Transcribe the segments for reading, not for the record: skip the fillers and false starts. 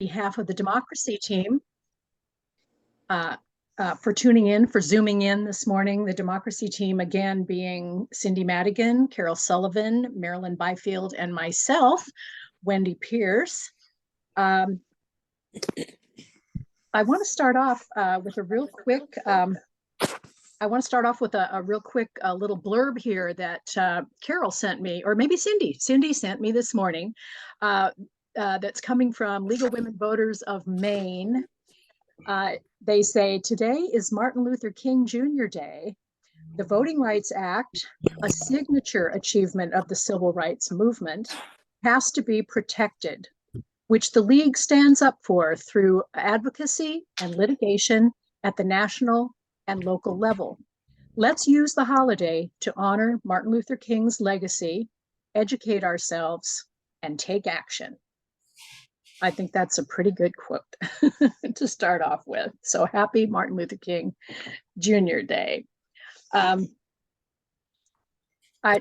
behalf of the democracy team, for tuning in, for zooming in this morning. The democracy team, again, being Cindy Madigan, Carol Sullivan, Marilyn Byfield, and myself, Wendy Pierce. I want to start off with a real quick, little blurb here that Carol sent me, or maybe Cindy sent me this morning, that's coming from Legal Women Voters of Maine. They say, today is Martin Luther King Jr. Day. The Voting Rights Act, a signature achievement of the civil rights movement, has to be protected, which the League stands up for through advocacy and litigation at the national and local level. Let's use the holiday to honor Martin Luther King's legacy, educate ourselves, and take action. I think that's a pretty good quote to start off with. So happy Martin Luther King Jr. Day.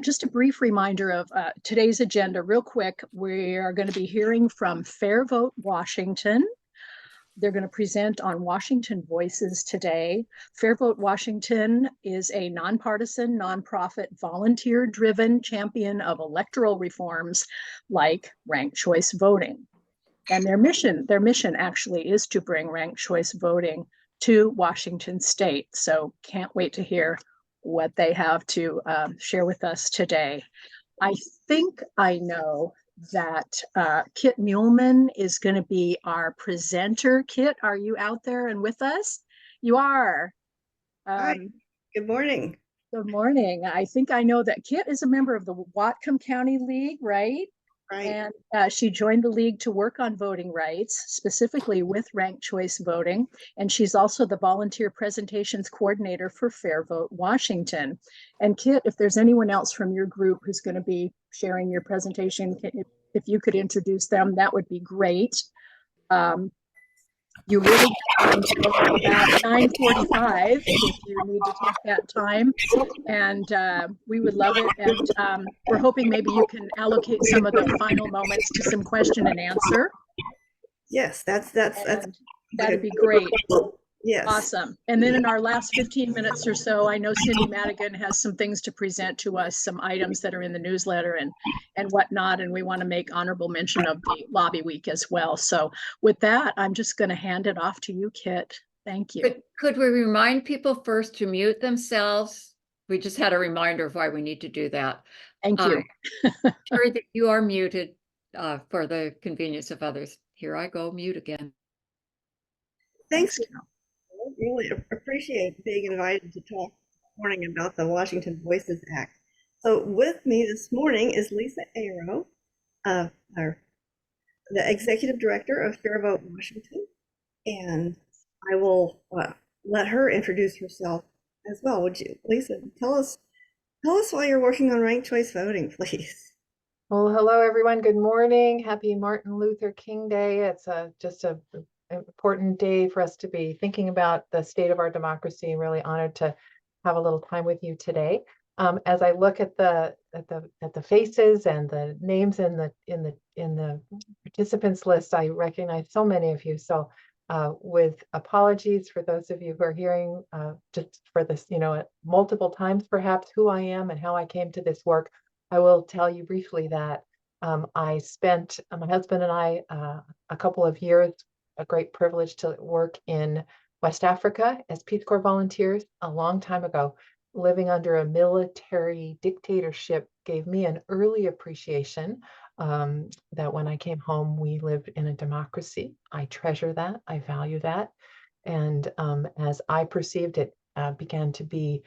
Just a brief reminder of today's agenda real quick. We are going to be hearing from Fair Vote Washington. They're going to present on Washington Voices today. Fair Vote Washington is a nonpartisan, nonprofit, volunteer-driven champion of electoral reforms like ranked choice voting. And their mission actually is to bring ranked choice voting to Washington State. So can't wait to hear what they have to share with us today. I think I know that Kit Muehlman is going to be our presenter. Kit, are you out there and with us? You are. Hi, good morning. Good morning. I think I know that Kit is a member of the Whatcom County League, right? Right. And she joined the League to work on voting rights, specifically with ranked choice voting. And she's also the volunteer presentations coordinator for Fair Vote Washington. And Kit, if there's anyone else from your group who's going to be sharing your presentation, if you could introduce them, that would be great. You really have until about 9:45 if you need to take that time, and we would love it. And we're hoping maybe you can allocate some of the final moments to some question and answer. Yes, that'd be great. Yes. Awesome. And then in our last 15 minutes or so, I know Cindy Madigan has some things to present to us, some items that are in the newsletter and whatnot, and we want to make honorable mention of the lobby week as well. So with that, I'm just going to hand it off to you, Kit. Thank you. Could we remind people first to mute themselves? We just had a reminder of why we need to do that. Thank you. Sure that you are muted for the convenience of others. Here I go, mute again. Thanks. I really appreciate being invited to talk this morning about the Washington Voices Act. So with me this morning is Lisa Arrow, the Executive Director of Fair Vote Washington, and I will let her introduce herself as well. Would you, Lisa, tell us why you're working on ranked choice voting, please? Well, hello, everyone. Good morning. Happy Martin Luther King Day. It's just an important day for us to be thinking about the state of our democracy. Really honored to have a little time with you today. As I look at the faces and the names in the participants list, I recognize so many of you. So with apologies for those of you who are hearing just for this, multiple times perhaps, who I am and how I came to this work, I will tell you briefly that I spent, my husband and I, a couple of years, a great privilege to work in West Africa as Peace Corps volunteers a long time ago. Living under a military dictatorship gave me an early appreciation that when I came home, we lived in a democracy. I treasure that, I value that. And as I perceived it began to be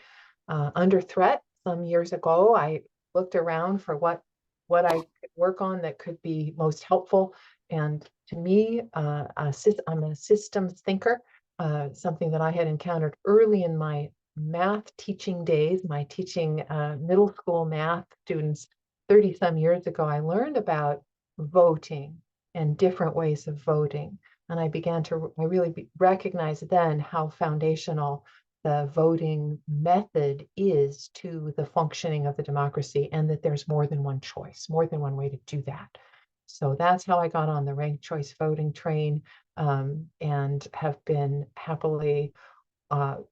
under threat some years ago, I looked around for what I could work on that could be most helpful. And to me, I'm a systems thinker, something that I had encountered early in my math teaching days, my teaching middle school math students 30 some years ago. I learned about voting and different ways of voting. And I really recognized then how foundational the voting method is to the functioning of the democracy, and that there's more than one choice, more than one way to do that. So that's how I got on the ranked choice voting train, and have been happily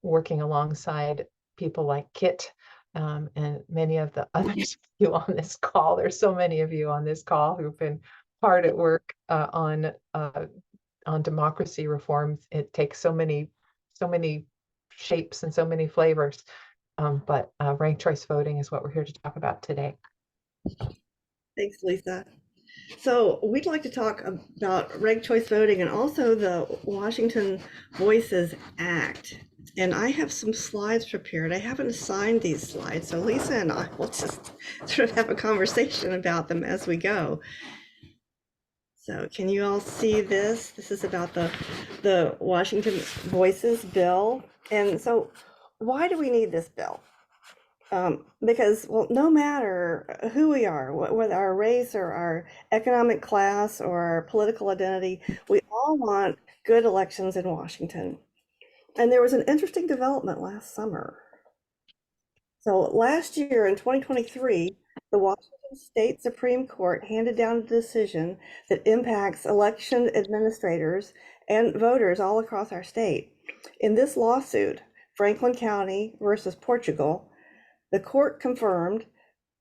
working alongside people like Kit, and many of the others of you on this call. There's so many of you on this call who've been hard at work on democracy reforms. It takes so many shapes and so many flavors. But ranked choice voting is what we're here to talk about today. Thanks, Lisa. So we'd like to talk about ranked choice voting and also the Washington Voices Act. And I have some slides prepared. I haven't assigned these slides, so Lisa and I will just sort of have a conversation about them as we go. So can you all see this? This is about the Washington Voices bill. And so why do we need this bill? Because, well, no matter who we are, whether our race or our economic class or our political identity, we all want good elections in Washington. And there was an interesting development last summer. So last year in 2023, the Washington State Supreme Court handed down a decision that impacts election administrators and voters all across our state. In this lawsuit, Franklin County versus Portugal, the court confirmed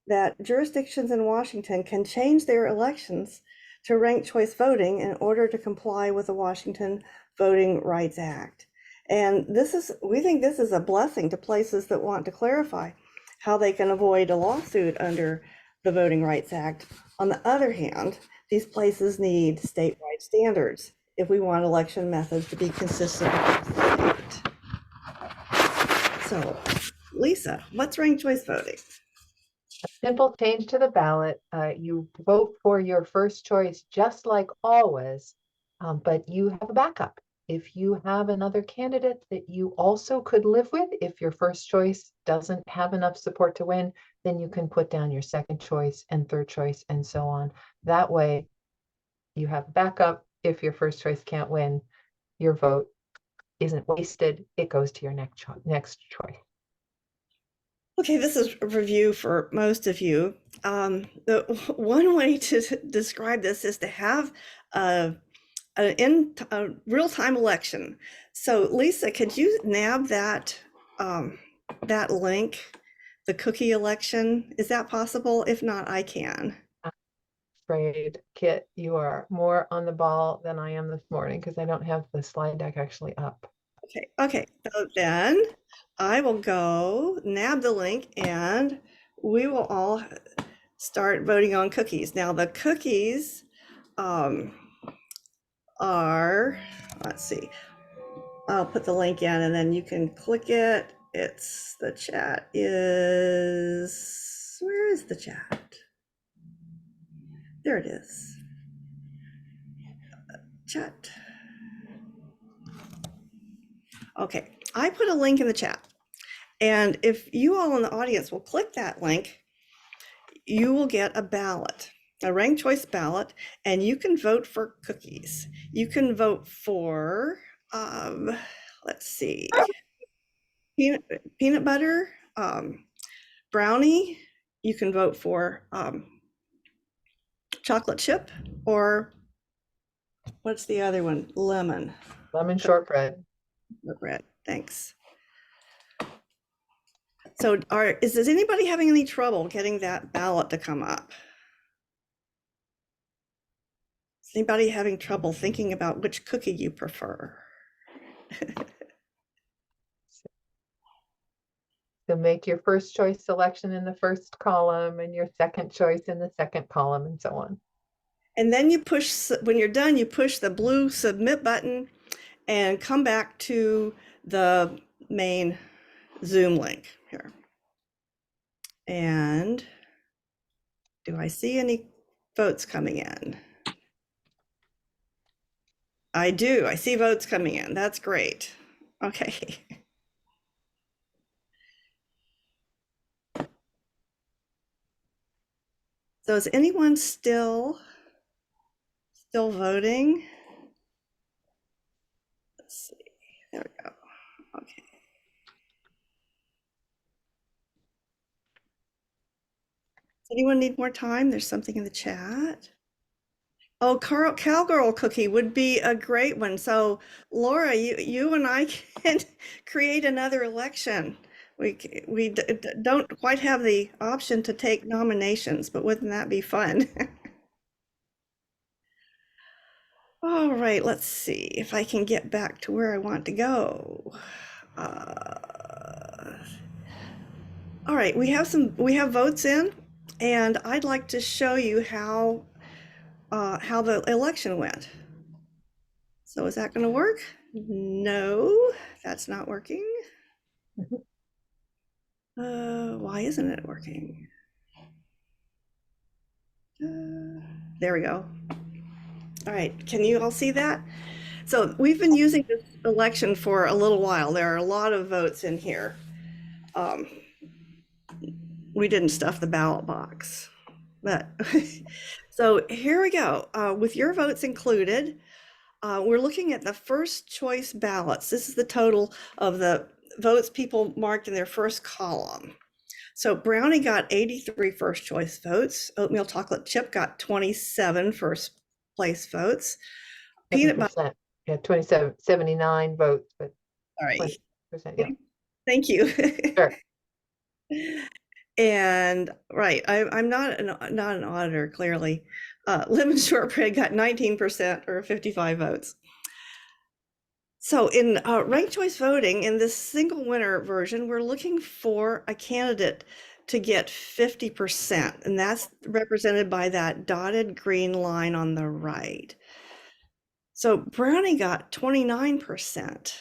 that jurisdictions in Washington can change their elections to ranked choice voting in order to comply with the Washington Voting Rights Act. And we think this is a blessing to places that want to clarify how they can avoid a lawsuit under the Voting Rights Act. On the other hand, these places need statewide standards if we want election methods to be consistent with the state. So, Lisa, what's ranked choice voting? Simple change to the ballot. You vote for your first choice just like always, but you have a backup. If you have another candidate that you also could live with, if your first choice doesn't have enough support to win, then you can put down your second choice and third choice and so on. That way you have backup. If your first choice can't win, your vote isn't wasted. It goes to your next choice. Okay, this is a review for most of you. The one way to describe this is to have a real-time election. So Lisa, could you nab that that link, the cookie election? Is that possible? If not, I can. Afraid, Kit, you are more on the ball than I am this morning because I don't have the slide deck actually up. Okay. So then I will go nab the link and we will all start voting on cookies. Now the cookies are, let's see, I'll put the link in and then you can click it. The chat is, where is the chat? There it is. Chat. Okay, I put a link in the chat. And if you all in the audience will click that link, you will get a ballot, a ranked choice ballot, and you can vote for cookies. You can vote for, let's see, peanut butter, brownie. You can vote for chocolate chip, or what's the other one? Lemon. Lemon shortbread. Shortbread. Thanks. So is anybody having any trouble getting that ballot to come up? Is anybody having trouble thinking about which cookie you prefer? So make your first choice selection in the first column and your second choice in the second column and so on. And then you push, when you're done, you push the blue submit button and come back to the main Zoom link here. And do I see any votes coming in? I do. I see votes coming in. That's great. Okay. So is anyone still voting? Let's see. There we go. Okay. Does anyone need more time? There's something in the chat. Oh, cowgirl cookie would be a great one. So, Laura, you and I can create another election. We don't quite have the option to take nominations, but wouldn't that be fun? All right, let's see if I can get back to where I want to go. All right, we have votes in, and I'd like to show you how the election went. So is that going to work? No, that's not working. Why isn't it working? There we go. All right, can you all see that? So we've been using this election for a little while. There are a lot of votes in here. We didn't stuff the ballot box, but so here we go. With your votes included, we're looking at the first choice ballots. This is the total of the votes people marked in their first column. So Brownie got 83 first choice votes. Oatmeal chocolate chip got 27 first place votes. Peanut butter. Yeah, 79 votes, but All right. 20%, yeah. Thank you. Sure. And right, I'm not an auditor, clearly. Lemon shortbread got 19% or 55 votes. So in ranked choice voting, in this single winner version, we're looking for a candidate to get 50%, and that's represented by that dotted green line on the right. So Brownie got 29%.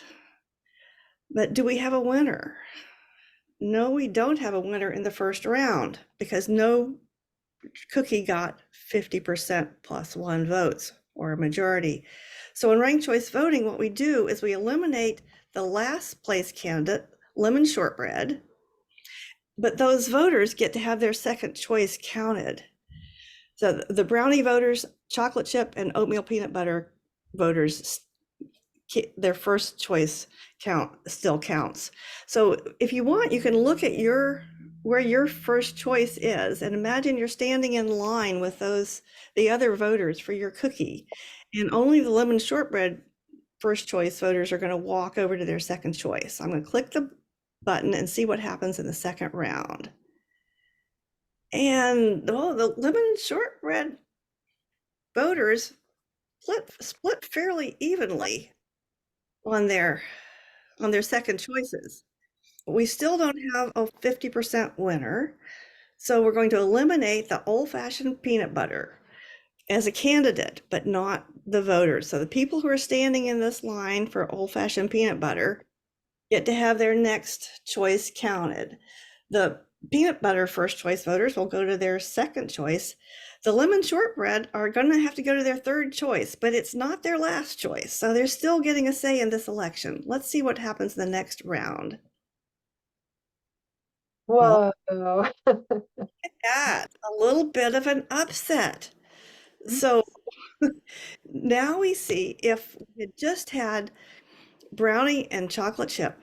But do we have a winner? No, we don't have a winner in the first round because no cookie got 50% plus 1 votes or a majority. So in ranked choice voting, what we do is we eliminate the last place candidate, lemon shortbread, but those voters get to have their second choice counted. So the brownie voters, chocolate chip and oatmeal peanut butter voters, their first choice count still counts. So if you want, you can look at where your first choice is and imagine you're standing in line with the other voters for your cookie, and only the lemon shortbread first choice voters are going to walk over to their second choice. I'm going to click the button and see what happens in the second round. And the lemon shortbread voters split fairly evenly on their second choices. We still don't have a 50% winner, so we're going to eliminate the old-fashioned peanut butter as a candidate, but not the voters. So the people who are standing in this line for old-fashioned peanut butter get to have their next choice counted. The peanut butter first choice voters will go to their second choice. The lemon shortbread are going to have to go to their third choice, but it's not their last choice. So they're still getting a say in this election. Let's see what happens in the next round. Whoa. Yeah, a little bit of an upset. So now we see if we had just had brownie and chocolate chip,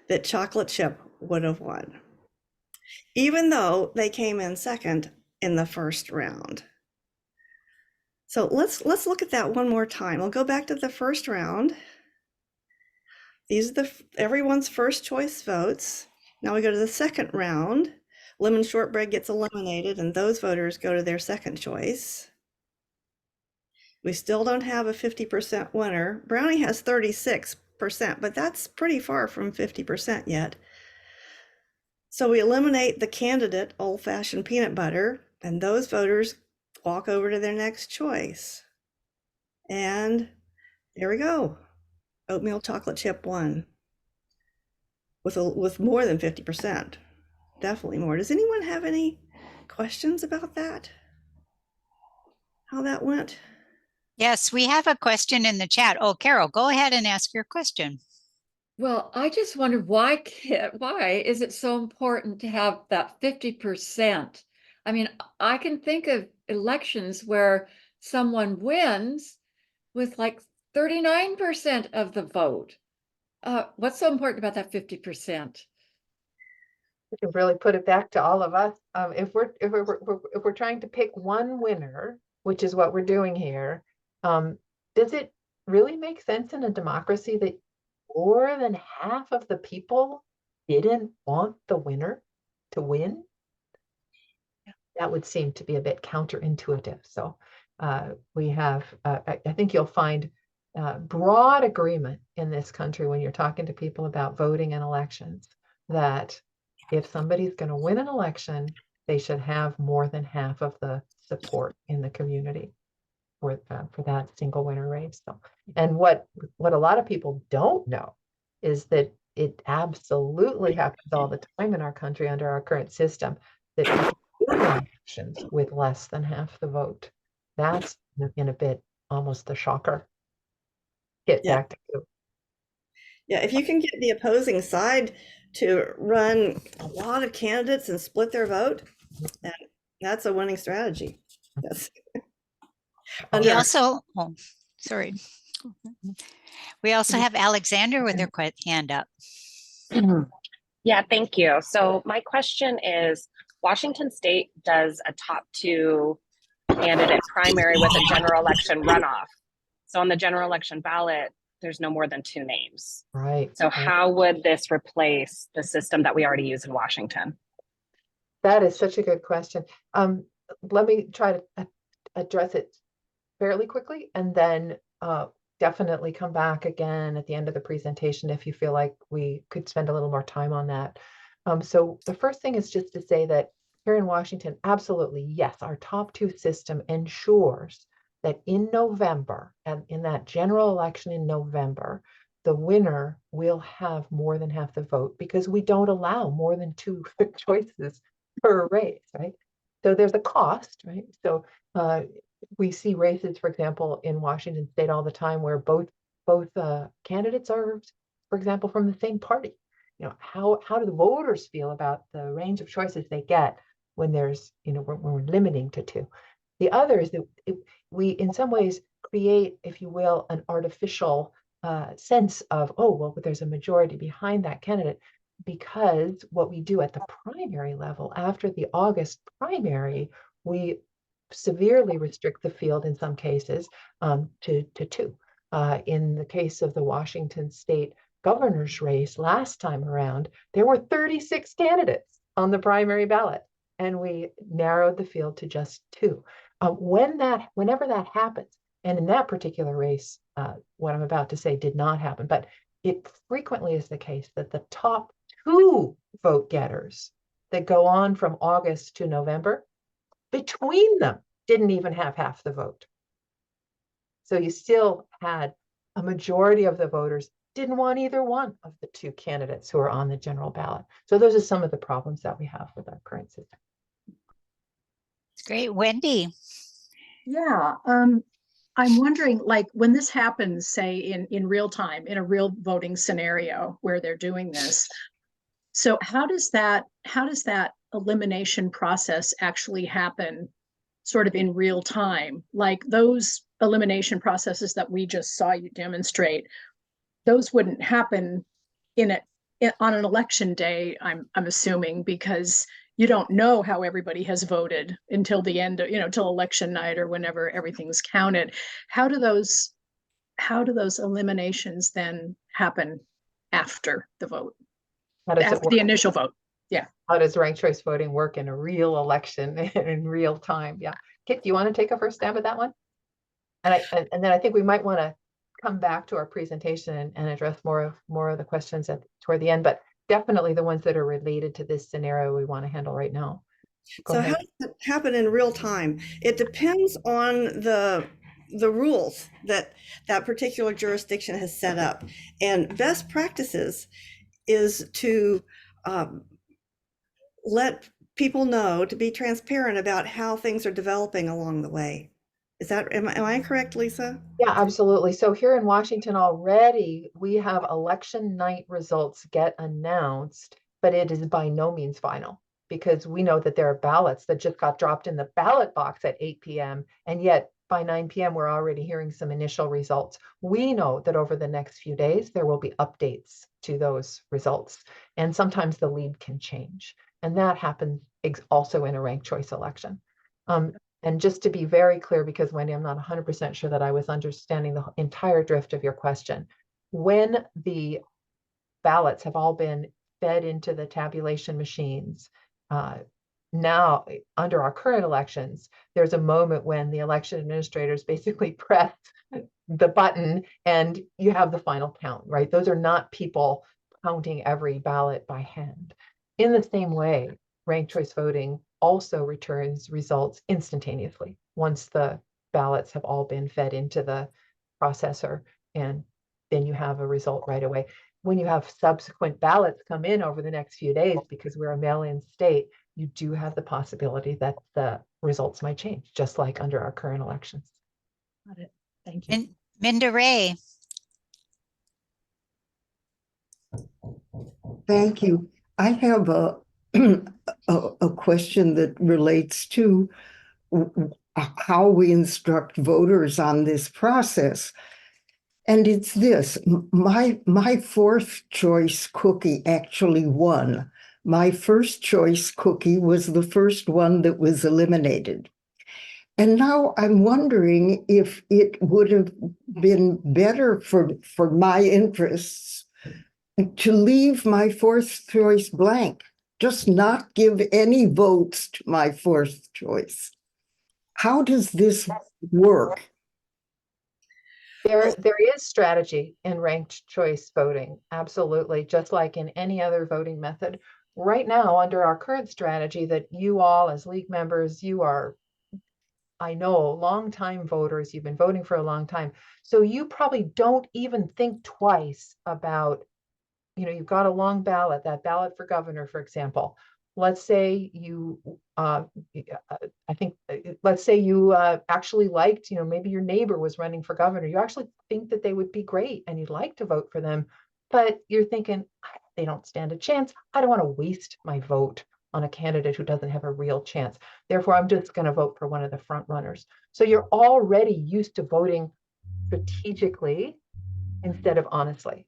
that chocolate chip would have won, even though they came in second in the first round. So let's look at that one more time. I'll go back to the first round. These are everyone's first choice votes. Now we go to the second round. Lemon shortbread gets eliminated and those voters go to their second choice. We still don't have a 50% winner. Brownie has 36%, but that's pretty far from 50% yet. So we eliminate the candidate, old-fashioned peanut butter, and those voters walk over to their next choice. And there we go. Oatmeal chocolate chip won with more than 50%. Definitely more. Does anyone have any questions about that? How that went? Yes, we have a question in the chat. Oh, Carol, go ahead and ask your question. Well, I just wondered why is it so important to have that 50%? I mean, I can think of elections where someone wins with like 39% of the vote. What's so important about that 50%? We can really put it back to all of us. If we're trying to pick one winner, which is what we're doing here, Does it really make sense in a democracy that more than half of the people didn't want the winner to win? That would seem to be a bit counterintuitive. So we have, I think you'll find broad agreement in this country when you're talking to people about voting and elections, that if somebody's going to win an election, they should have more than half of the support in the community for that single winner race. So, and what a lot of people don't know is that it absolutely happens all the time in our country under our current system, that people win elections with less than half the vote. That's in a bit almost the shocker. Get Yeah. back to you. Yeah, if you can get the opposing side to run a lot of candidates and split their vote, that's a winning strategy. That's We also, oh, sorry. We also have Alexander with her hand up. Yeah, thank you. So my question is, Washington State does a top 2 candidate primary with a general election runoff. So on the general election ballot, there's no more than 2 names. Right. So how would this replace the system that we already use in Washington? That is such a good question. Let me try to address it fairly quickly, and then definitely come back again at the end of the presentation if you feel like we could spend a little more time on that. So the first thing is just to say that here in Washington, absolutely, yes, our top 2 system ensures that in November, and in that general election in November, the winner will have more than half the vote, because we don't allow more than 2 choices per race, right? So there's a cost, right? So we see races, for example, in Washington State all the time where both candidates are, for example, from the same party. You know, how do the voters feel about the range of choices they get when there's, you know, when we're limiting to 2? The other is that we, in some ways, create, if you will, an artificial sense of, oh, well, but there's a majority behind that candidate, because what we do at the primary level, after the August primary, we severely restrict the field in some cases to 2. In the case of the Washington State governor's race last time around, there were 36 candidates on the primary ballot, and we narrowed the field to just 2. Whenever that happens, and in that particular race, what I'm about to say did not happen, but it frequently is the case that the top 2 vote getters that go on from August to November, between them, didn't even have half the vote. So you still had a majority of the voters didn't want either one of the 2 candidates who are on the general ballot. So those are some of the problems that we have with our current system. Great. Wendy. Yeah, I'm wondering, like, when this happens, say in real time, in a real voting scenario where they're doing this, so how does that elimination process actually happen sort of in real time? Like those elimination processes that we just saw you demonstrate, those wouldn't happen on an election day, I'm assuming, because you don't know how everybody has voted until the end of, till election night or whenever everything's counted. How do those eliminations then happen after the vote? How does it After work? the initial vote? Yeah. How does ranked choice voting work in a real election in real time? Yeah. Kit, do you want to take a first stab at that one? And then I think we might want to come back to our presentation and address more of the questions toward the end, but definitely the ones that are related to this scenario we want to handle right now. So how does it happen in real time? It depends on the rules that particular jurisdiction has set up, and best practices is to let people know, to be transparent about how things are developing along the way. Am I correct, Lisa? Yeah, absolutely. So here in Washington already, we have election night results get announced, but it is by no means final, because we know that there are ballots that just got dropped in the ballot box at 8 p.m. And yet by 9 p.m., we're already hearing some initial results. We know that over the next few days, there will be updates to those results. And sometimes the lead can change. And that happens also in a ranked choice election. And just to be very clear, because Wendy, I'm not 100% sure that I was understanding the entire drift of your question. When the ballots have all been fed into the tabulation machines, now under our current elections, there's a moment when the election administrators basically press the button and you have the final count, right? Those are not people counting every ballot by hand. In the same way, ranked choice voting also returns results instantaneously once the ballots have all been fed into the processor, and then you have a result right away. When you have subsequent ballots come in over the next few days, because we're a mail-in state, you do have the possibility that the results might change, just like under our current elections. Got it. Thank you. And Minda Ray. Thank you. I have a a question that relates to how we instruct voters on this process. And it's this, my fourth choice cookie actually won. My first choice cookie was the first one that was eliminated. And now I'm wondering if it would have been better for my interests to leave my fourth choice blank, just not give any votes to my fourth choice. How does this work? There is strategy in ranked choice voting, absolutely, just like in any other voting method. Right now, under our current strategy that you all as league members, you are, I know, long-time voters, you've been voting for a long time. So you probably don't even think twice about, you've got a long ballot, that ballot for governor, for example. Let's say you, let's say you actually liked, maybe your neighbor was running for governor. You actually think that they would be great and you'd like to vote for them, but you're thinking, they don't stand a chance. I don't want to waste my vote on a candidate who doesn't have a real chance. Therefore, I'm just going to vote for one of the front runners. So you're already used to voting strategically instead of honestly.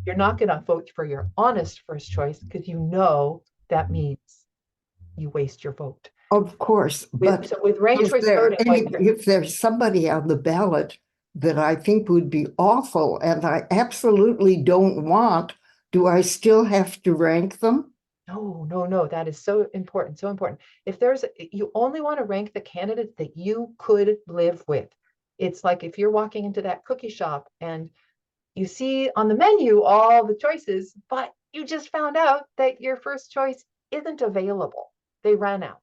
You're not going to vote for your honest first choice because that means you waste your vote. Of course, but so with ranked choice voting, if there's somebody on the ballot that I think would be awful and I absolutely don't want, do I still have to rank them? No, that is so important, so important. You only want to rank the candidates that you could live with. It's like if you're walking into that cookie shop and you see on the menu all the choices, but you just found out that your first choice isn't available. They ran out.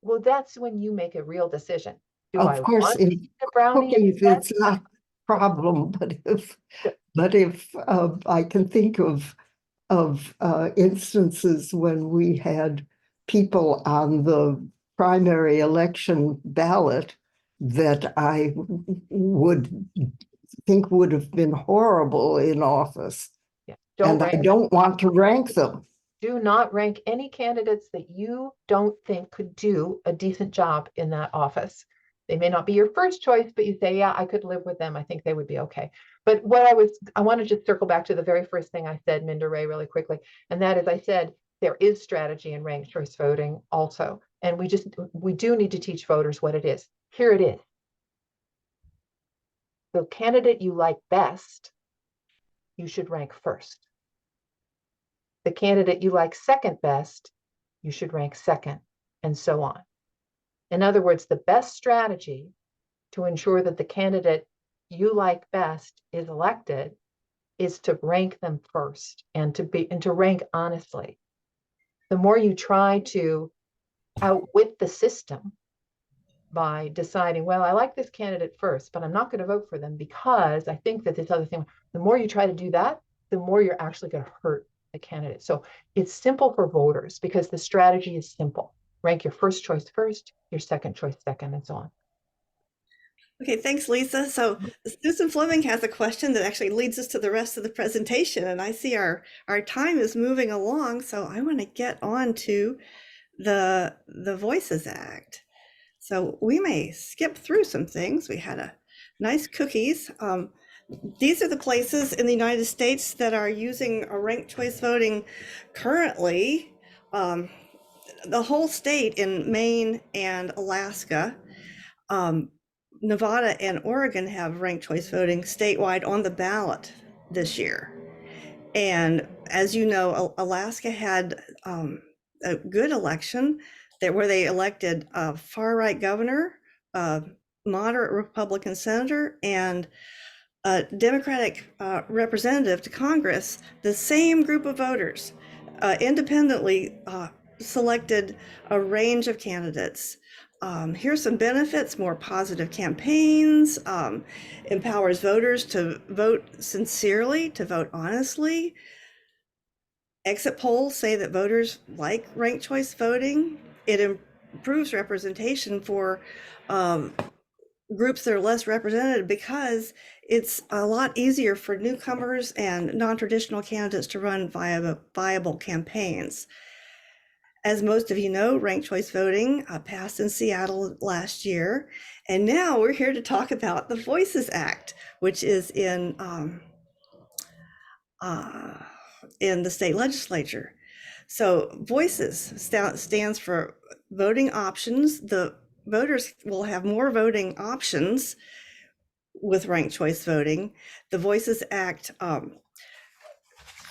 Well, that's when you make a real decision. Of course, in cookies, it's not a problem, but if I can think of instances when we had people on the primary election ballot that I would think would have been horrible in office. Yeah. I don't want to rank them. Do not rank any candidates that you don't think could do a decent job in that office. They may not be your first choice, but you say, yeah, I could live with them. I think they would be okay. But I want to just circle back to the very first thing I said, Minda Ray, really quickly. And that is, I said, there is strategy in ranked choice voting also. And we do need to teach voters what it is. Here it is. The candidate you like best, you should rank first. The candidate you like second best, you should rank second, and so on. In other words, the best strategy to ensure that the candidate you like best is elected is to rank them first and to rank honestly. The more you try to outwit the system by deciding, well, I like this candidate first, but I'm not going to vote for them because I think that this other thing, the more you try to do that, the more you're actually going to hurt the candidate. So it's simple for voters because the strategy is simple. Rank your first choice first, your second choice second, and so on. Okay, thanks, Lisa. So Susan Fleming has a question that actually leads us to the rest of the presentation. And I see our time is moving along. So I want to get on to the Voices Act. So we may skip through some things. We had a nice cookies. These are the places in the United States that are using a ranked choice voting currently. the whole state in Maine and Alaska, Nevada and Oregon have ranked choice voting statewide on the ballot this year. And as you know, Alaska had a good election where they elected a far-right governor, a moderate Republican senator, and a Democratic representative to Congress. The same group of voters independently selected a range of candidates. Here's some benefits: more positive campaigns, empowers voters to vote sincerely, to vote honestly. Exit polls say that voters like ranked choice voting. It improves representation for groups that are less represented because it's a lot easier for newcomers and non-traditional candidates to run viable campaigns. As most of you know, ranked choice voting passed in Seattle last year, and now we're here to talk about the Voices Act, which is in the state legislature. So Voices stands for voting options. The voters will have more voting options with ranked choice voting. The Voices Act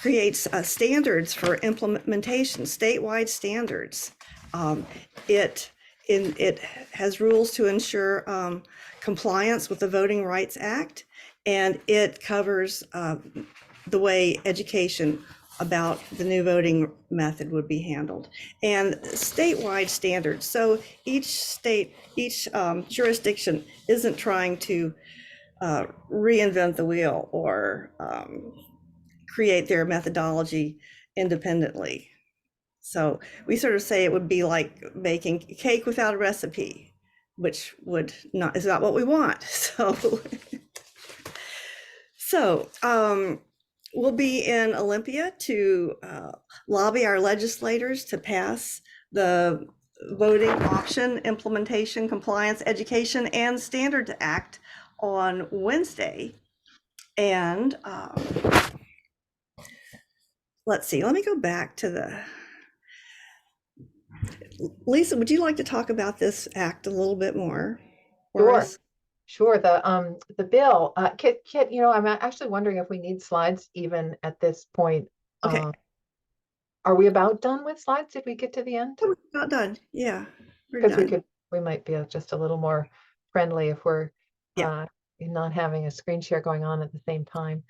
creates standards for implementation, statewide standards. It has rules to ensure compliance with the Voting Rights Act, and it covers the way education about the new voting method would be handled, and statewide standards. So each state, each jurisdiction isn't trying to reinvent the wheel or create their methodology independently. So we sort of say it would be like baking cake without a recipe, which is not what we want. So we'll be in Olympia to lobby our legislators to pass the Voting Option Implementation, Compliance, Education, and Standards Act on Wednesday. And let's see, let me go back to Lisa, would you like to talk about this act a little bit more? Sure. The bill, Kit, I'm actually wondering if we need slides even at this point. Okay. Are we about done with slides if we get to the end? We're not done. Yeah, we're Because done. we might be just a little more friendly if we're not having a screen share going on at the same time.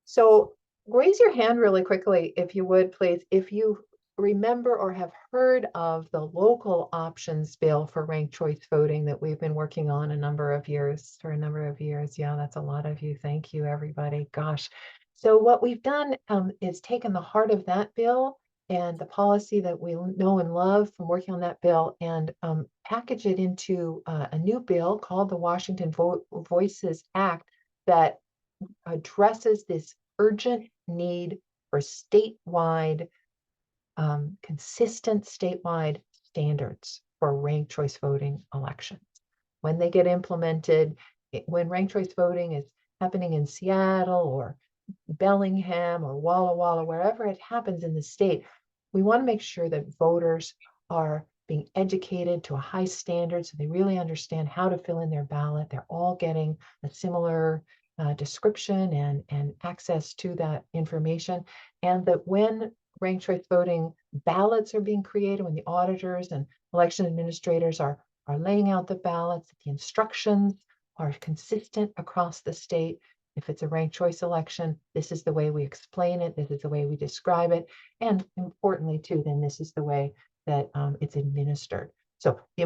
So raise your hand really quickly, if you would, please, if you remember or have heard of the local options bill for ranked choice voting that we've been working on for a number of years. Yeah, that's a lot of you. Thank you, everybody. Gosh. So what we've done is taken the heart of that bill and the policy that we know and love from working on that bill and package it into a new bill called the Washington Voices Act that addresses this urgent need for statewide, consistent statewide standards for ranked choice voting elections. When they get implemented, when ranked choice voting is happening in Seattle or Bellingham or Walla Walla, wherever it happens in the state, we want to make sure that voters are being educated to a high standard so they really understand how to fill in their ballot. They're all getting a similar description and access to that information, and that when ranked choice voting ballots are being created, when the auditors and election administrators are laying out the ballots, the instructions are consistent across the state. If it's a ranked choice election, this is the way we explain it, this is the way we describe it, and importantly too, then this is the way that it's administered. So the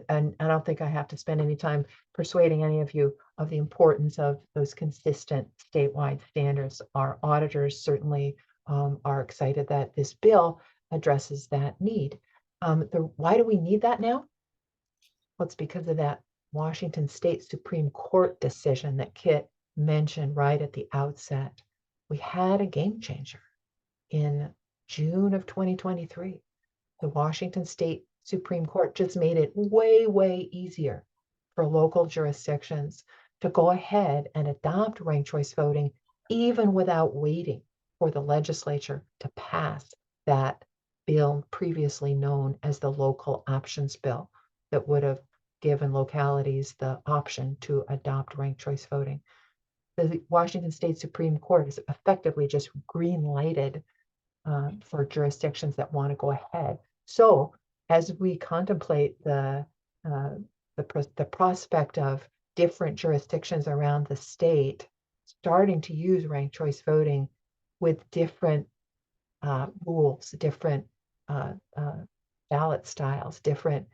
and I don't think I have to spend any time persuading any of you of the importance of those consistent statewide standards. Our auditors certainly are excited that this bill addresses that need. Why do we need that now? Well, it's because of that Washington State Supreme Court decision that Kit mentioned right at the outset. We had a game changer in June of 2023. The Washington State Supreme Court just made it way, way easier for local jurisdictions to go ahead and adopt ranked choice voting, even without waiting for the legislature to pass that bill previously known as the local options bill that would have given localities the option to adopt ranked choice voting. The Washington State Supreme Court has effectively just green lighted for jurisdictions that want to go ahead. So as we contemplate the prospect of different jurisdictions around the state starting to use ranked choice voting with different rules, different ballot styles, different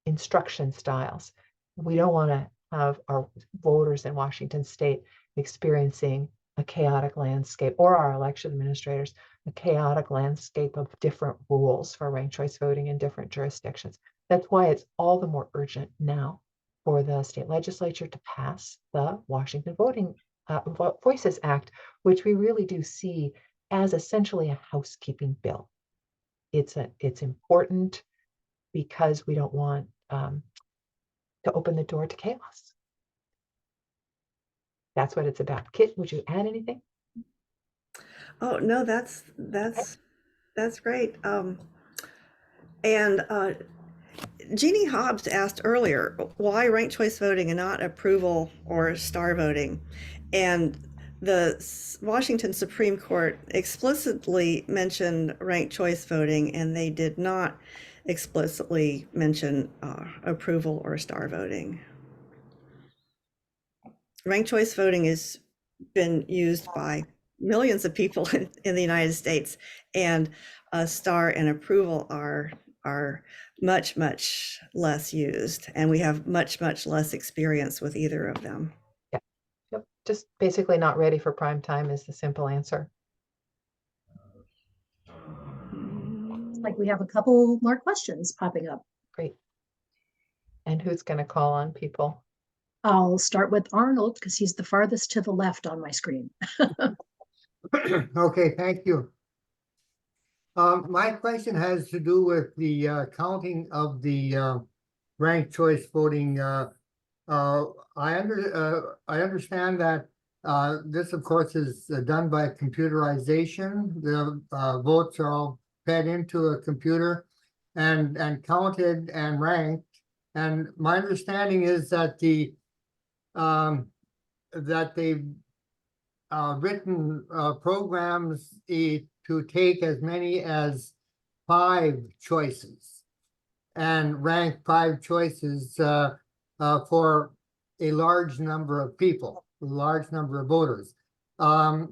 instruction styles, we don't want to have our voters in Washington State experiencing a chaotic landscape, or our election administrators, a chaotic landscape of different rules for ranked choice voting in different jurisdictions. That's why it's all the more urgent now for the state legislature to pass the Washington Voices Act, which we really do see as essentially a housekeeping bill. It's important because we don't want to open the door to chaos. That's what it's about. Kit, would you add anything? Oh, no, that's great. And Jeannie Hobbs asked earlier, why ranked choice voting and not approval or star voting? And the Washington Supreme Court explicitly mentioned ranked choice voting, and they did not explicitly mention approval or star voting. Ranked choice voting has been used by millions of people in the United States, and star and approval are much less used, and we have much less experience with either of them. Yeah. Yep. Just basically not ready for prime time is the simple answer. Looks like we have a couple more questions popping up. Great. And who's going to call on people? I'll start with Arnold because he's the farthest to the left on my screen. Okay, thank you. My question has to do with the counting of the ranked choice voting. I understand that this, of course, is done by computerization. The votes are all fed into a computer and counted and ranked. And my understanding is that that they've written programs to take as many as 5 choices and rank 5 choices for a large number of people, a large number of voters. Have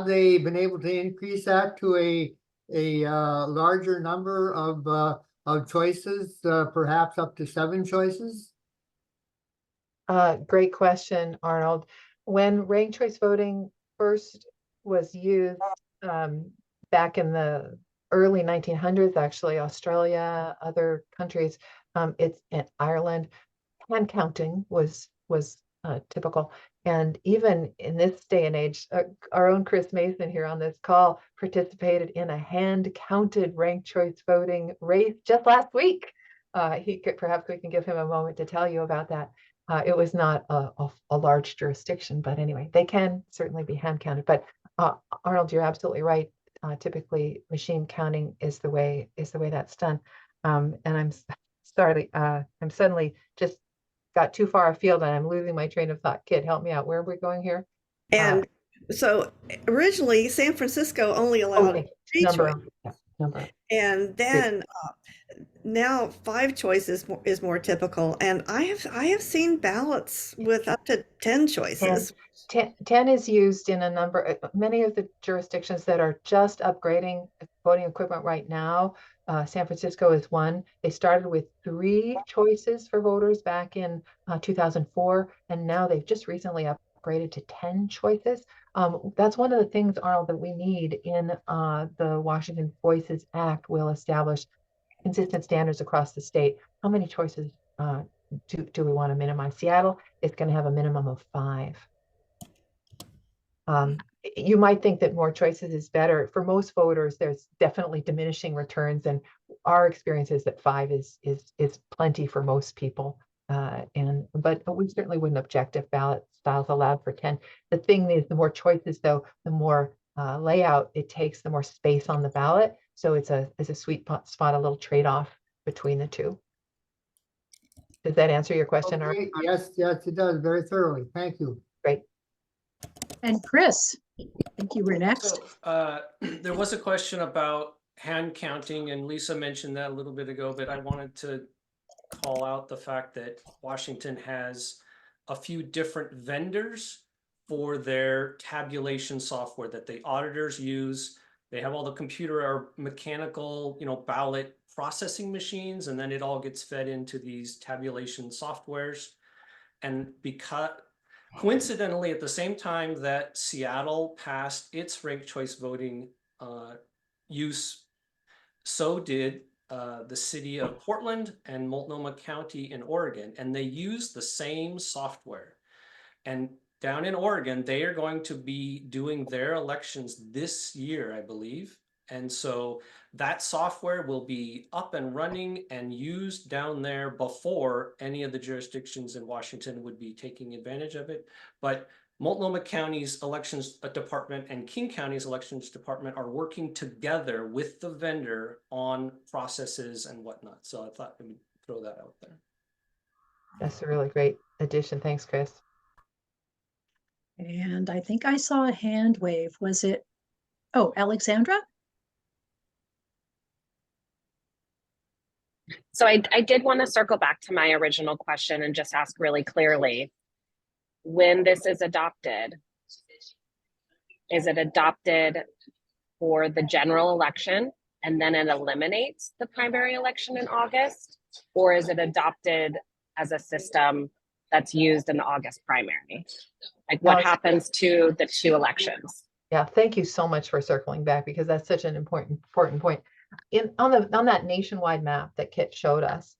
they been able to increase that to a larger number of choices, perhaps up to 7 choices? Great question, Arnold. When ranked choice voting first was used back in the early 1900s, actually, Australia, other countries, it's in Ireland, hand counting was typical. And even in this day and age, our own Chris Mason here on this call participated in a hand counted ranked choice voting race just last week. Perhaps we can give him a moment to tell you about that. It was not a large jurisdiction, but anyway, they can certainly be hand counted. But Arnold, you're absolutely right. Typically, machine counting is the way that's done. And I'm sorry, I'm suddenly just got too far afield and I'm losing my train of thought. Kid, help me out. Where are we going here? And so originally, San Francisco only allowed 3 choices. Number. And then now 5 choices is more typical. And I have seen ballots with up to 10 choices. 10 is used in a number, many of the jurisdictions that are just upgrading voting equipment right now. San Francisco is one. They started with 3 choices for voters back in 2004, and now they've just recently upgraded to 10 choices. That's one of the things, Arnold, that we need in the Washington Voices Act will establish consistent standards across the state. How many choices do we want to minimize? Seattle is going to have a minimum of 5. You might think that more choices is better. For most voters, there's definitely diminishing returns, and our experience is that 5 is plenty for most people. But we certainly wouldn't object if ballot styles allowed for 10. The thing is, the more choices, though, the more layout it takes, the more space on the ballot. So it's a sweet spot, a little trade-off between the two. Does that answer your question? Or Okay, yes, it does very thoroughly. Thank you. great. And Chris, I think you were next. So, there was a question about hand counting, and Lisa mentioned that a little bit ago, but I wanted to call out the fact that Washington has a few different vendors for their tabulation software that the auditors use. They have all the computer or mechanical, ballot processing machines, and then it all gets fed into these tabulation softwares. And because coincidentally, at the same time that Seattle passed its ranked choice voting use, so did the city of Portland and Multnomah County in Oregon, and they use the same software. And down in Oregon, they are going to be doing their elections this year, I believe. And so that software will be up and running and used down there before any of the jurisdictions in Washington would be taking advantage of it. But Multnomah County's elections department and King County's elections department are working together with the vendor on processes and whatnot. So I thought I would throw that out there. That's a really great addition. Thanks, Chris. And I think I saw a hand wave. Was it, oh, Alexandra? So I did want to circle back to my original question and just ask really clearly, when this is adopted for the general election and then it eliminates the primary election in August? Or is it adopted as a system that's used in the August primary? Like what happens to the two elections? Yeah, thank you so much for circling back, because that's such an important point. On that nationwide map that Kit showed us,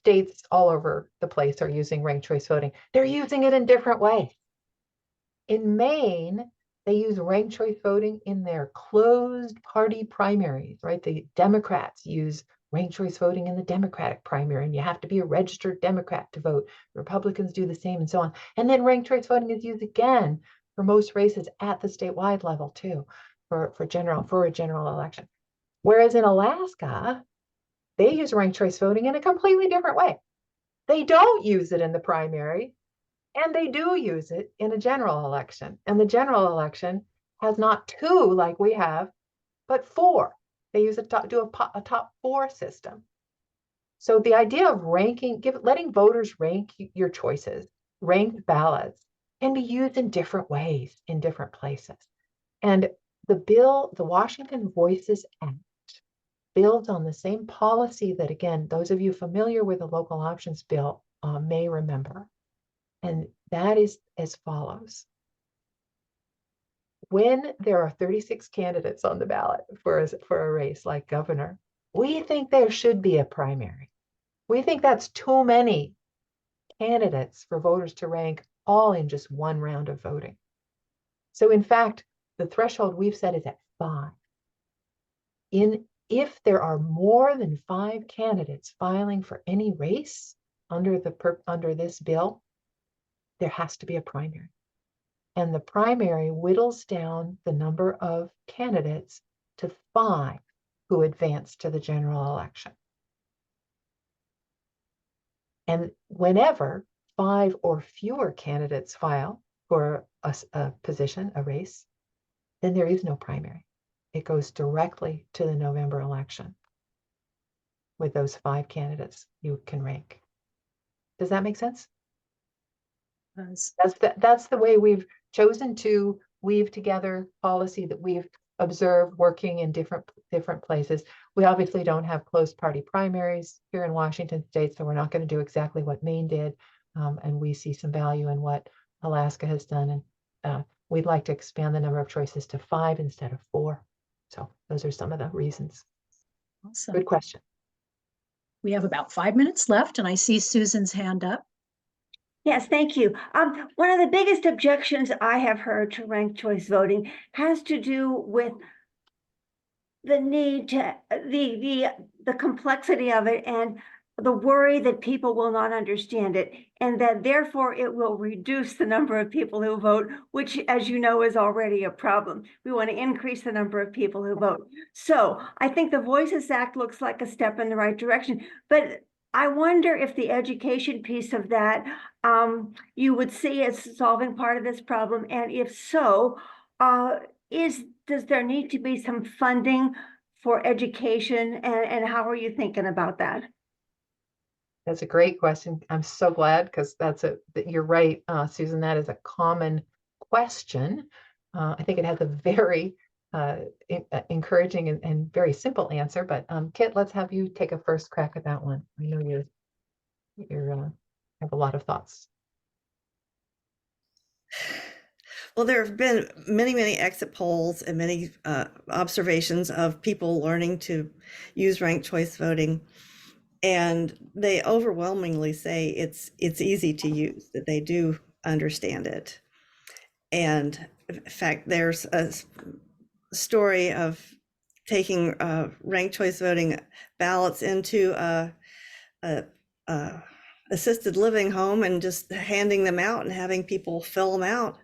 states all over the place are using ranked choice voting. They're using it in different ways. In Maine, they use ranked choice voting in their closed party primaries, right? The Democrats use ranked choice voting in the Democratic primary, and you have to be a registered Democrat to vote. Republicans do the same, and so on. And then ranked choice voting is used again for most races at the statewide level too, for a general election. Whereas in Alaska, they use ranked choice voting in a completely different way. They don't use it in the primary, and they do use it in a general election. And the general election has not two like we have, but four. They use a top four system. So the idea of letting voters rank your choices, ranked ballots, can be used in different ways in different places. And the Washington Voices Act, builds on the same policy that, again, those of you familiar with the local options bill may remember. And that is as follows. When there are 36 candidates on the ballot for a race like governor, we think there should be a primary. We think that's too many candidates for voters to rank all in just one round of voting. So in fact, the threshold we've set is at 5. If there are more than 5 candidates filing for any race under this bill, there has to be a primary. And the primary whittles down the number of candidates to 5 who advance to the general election. And whenever 5 or fewer candidates file for a position, a race, then there is no primary. It goes directly to the November election with those 5 candidates you can rank. Does that make sense? That's the way we've chosen to weave together policy that we've observed working in different places. We obviously don't have closed party primaries here in Washington state, so we're not going to do exactly what Maine did. And we see some value in what Alaska has done. And we'd like to expand the number of choices to 5 instead of 4. So those are some of the reasons. Awesome. Good question. We have about 5 minutes left, and I see Susan's hand up. Yes, thank you. One of the biggest objections I have heard to ranked choice voting has to do with the need to the complexity of it and the worry that people will not understand it, and that therefore it will reduce the number of people who vote, which, as you know, is already a problem. We want to increase the number of people who vote. So I think the Voices Act looks like a step in the right direction, but I wonder if the education piece of that you would see as solving part of this problem, and if so, does there need to be some funding for education, and how are you thinking about that? That's a great question. I'm so glad, because you're right, Susan, that is a common question. I think it has a very encouraging and very simple answer, but Kit, let's have you take a first crack at that one. I know you have a lot of thoughts. Well, there have been many, many exit polls and many observations of people learning to use ranked choice voting. And they overwhelmingly say it's easy to use, that they do understand it. And in fact, there's a story of taking ranked choice voting ballots into a assisted living home and just handing them out and having people fill them out.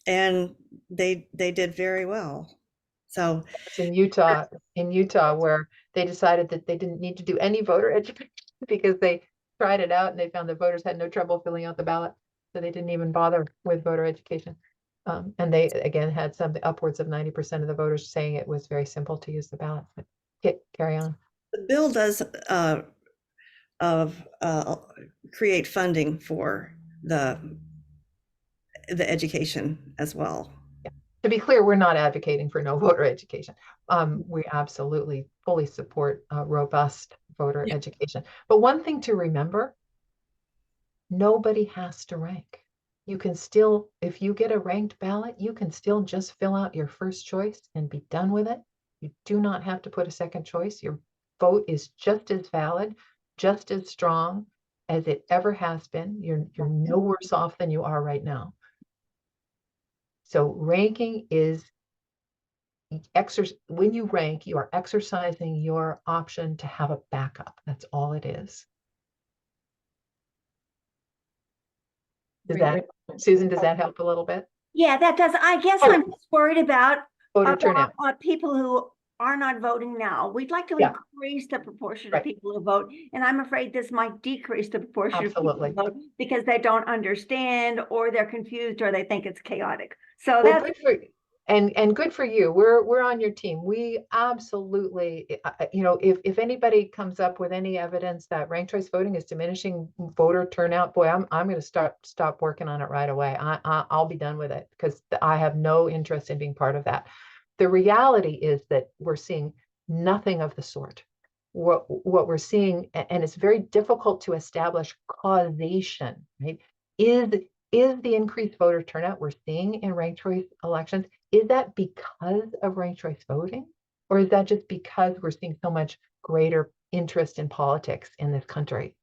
And they did very well. So it's in Utah, where they decided that they didn't need to do any voter education because they tried it out and they found that voters had no trouble filling out the ballot. So they didn't even bother with voter education. And they, again, had something upwards of 90% of the voters saying it was very simple to use the ballot. But carry on. The bill does create funding for the education as well. To be clear, we're not advocating for no voter education. We absolutely fully support robust voter education. But one thing to remember, nobody has to rank. You can still, if you get a ranked ballot, you can still just fill out your first choice and be done with it. You do not have to put a second choice. Your vote is just as valid, just as strong as it ever has been. You're no worse off than you are right now. So ranking is when you rank, you are exercising your option to have a backup. That's all it is. Susan, does that help a little bit? Yeah, that does. I guess I'm just worried about voter turnout. People who are not voting now. We'd like to increase the proportion of people who vote, and I'm afraid this might decrease the proportion of people who vote because they don't understand, or they're confused, or they think it's chaotic. So that's good for you. And good for you. We're on your team. We absolutely, if anybody comes up with any evidence that ranked choice voting is diminishing voter turnout, boy, I'm going to stop working on it right away. I'll be done with it, because I have no interest in being part of that. The reality is that we're seeing nothing of the sort. What we're seeing, and it's very difficult to establish causation, right? Is the increased voter turnout we're seeing in ranked choice elections, is that because of ranked choice voting? Or is that just because we're seeing so much greater interest in politics in this country,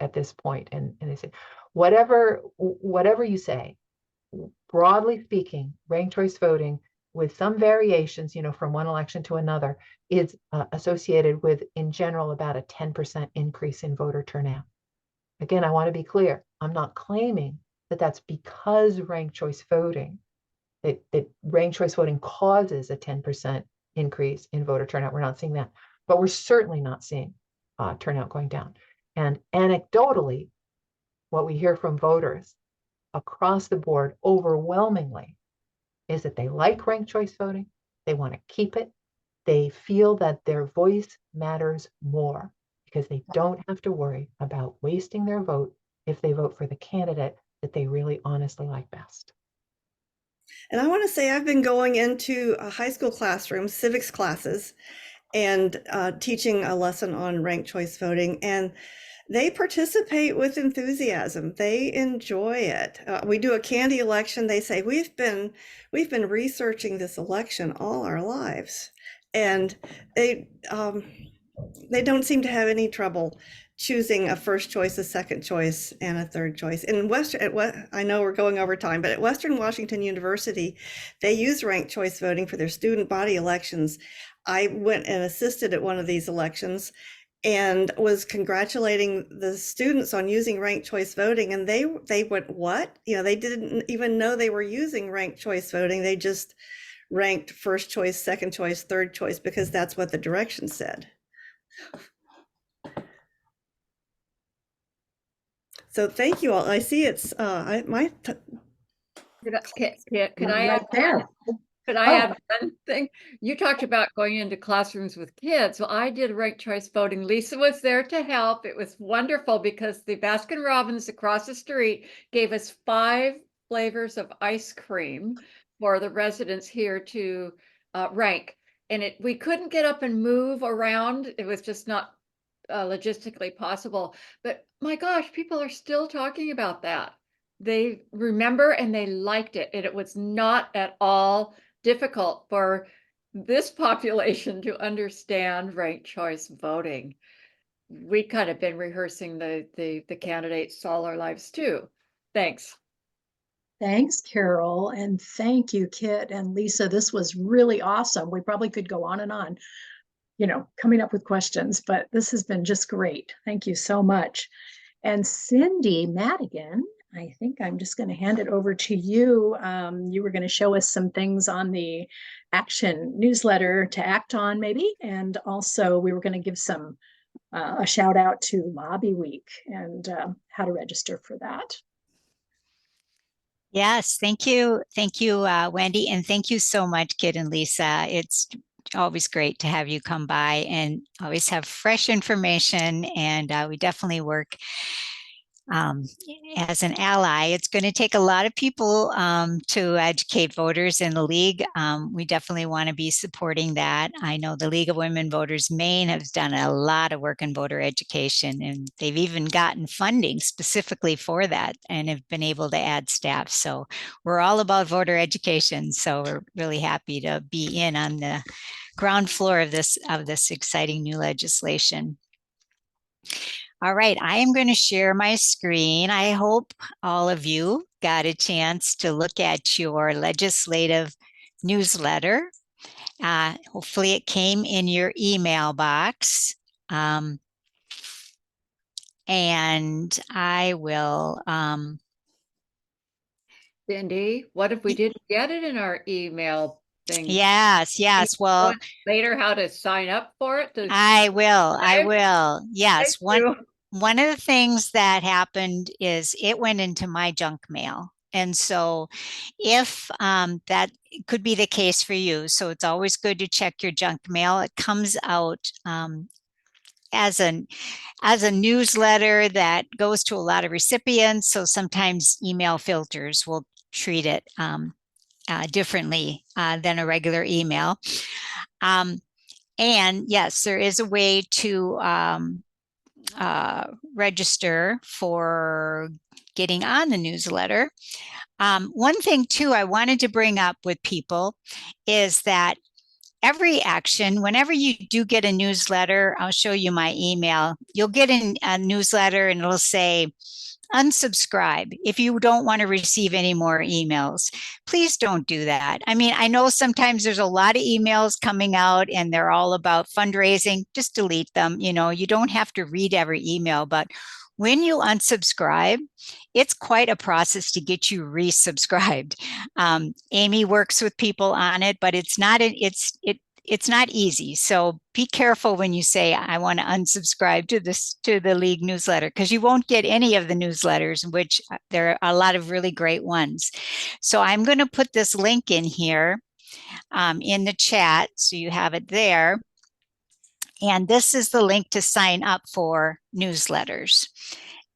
at this point? And they say, whatever you say, broadly speaking, ranked choice voting, with some variations, from one election to another, is associated with, in general, about a 10% increase in voter turnout. Again, I want to be clear. I'm not claiming that that's because ranked choice voting, that ranked choice voting causes a 10% increase in voter turnout. We're not seeing that, but we're certainly not seeing turnout going down. And anecdotally, what we hear from voters across the board overwhelmingly is that they like ranked choice voting. They want to keep it. They feel that their voice matters more because they don't have to worry about wasting their vote if they vote for the candidate that they really honestly like best. And I want to say, I've been going into a high school classroom, civics classes, and teaching a lesson on ranked choice voting, and they participate with enthusiasm. They enjoy it. We do a candy election. They say, we've been researching this election all our lives, and they don't seem to have any trouble choosing a first choice, a second choice, and a third choice. In I know we're going over time, but at Western Washington University, they use ranked choice voting for their student body elections. I went and assisted at one of these elections, and was congratulating the students on using ranked choice voting, and they went, what? You know, they didn't even know they were using ranked choice voting. They just ranked first choice, second choice, third choice, because that's what the directions said. So thank you all. I see it's Could I Right there. Could I add one thing? You talked about going into classrooms with kids. Well, I did ranked choice voting. Lisa was there to help. It was wonderful because the Baskin Robbins across the street gave us 5 flavors of ice cream for the residents here to rank. And we couldn't get up and move around. It was just not logistically possible. But my gosh, people are still talking about that. They remember and they liked it. And it was not at all difficult for this population to understand ranked choice voting. We kind of been rehearsing the candidates all our lives too. Thanks. Thanks, Carol. And thank you, Kit and Lisa. This was really awesome. We probably could go on and on, you know, coming up with questions, but this has been just great. Thank you so much. And Cindy Madigan, I think I'm just going to hand it over to you. You were going to show us some things on the action newsletter to act on, maybe. And also we were going to give some a shout out to Lobby Week and how to register for that. Yes, thank you. Thank you, Wendy. And thank you so much, Kit and Lisa. It's always great to have you come by and always have fresh information. And we definitely work as an ally. It's going to take a lot of people to educate voters in the League. We definitely want to be supporting that. I know the League of Women Voters Maine has done a lot of work in voter education, and they've even gotten funding specifically for that and have been able to add staff. So we're all about voter education. So we're really happy to be in on the ground floor of this exciting new legislation. All right, I am going to share my screen. I hope all of you got a chance to look at your legislative newsletter. Hopefully it came in your email box. And I will... Cindy, what if we didn't get it in our email thing? Yes. Well, later how to sign up for it? I will. Yes. One of the things that happened is it went into my junk mail. And so if that could be the case for you, so it's always good to check your junk mail. It comes out as a newsletter that goes to a lot of recipients. So sometimes email filters will treat it differently than a regular email. And yes, there is a way to register for getting on the newsletter. One thing too I wanted to bring up with people is that every action, whenever you do get a newsletter, I'll show you my email, you'll get a newsletter and it'll say, unsubscribe if you don't want to receive any more emails. Please don't do that. I mean, I know sometimes there's a lot of emails coming out and they're all about fundraising. Just delete them. You know, you don't have to read every email, but when you unsubscribe, it's quite a process to get you resubscribed. Amy works with people on it, but it's not easy. So be careful when you say, I want to unsubscribe to the League newsletter, because you won't get any of the newsletters, which there are a lot of really great ones. So I'm going to put this link in here in the chat, so you have it there. And this is the link to sign up for newsletters.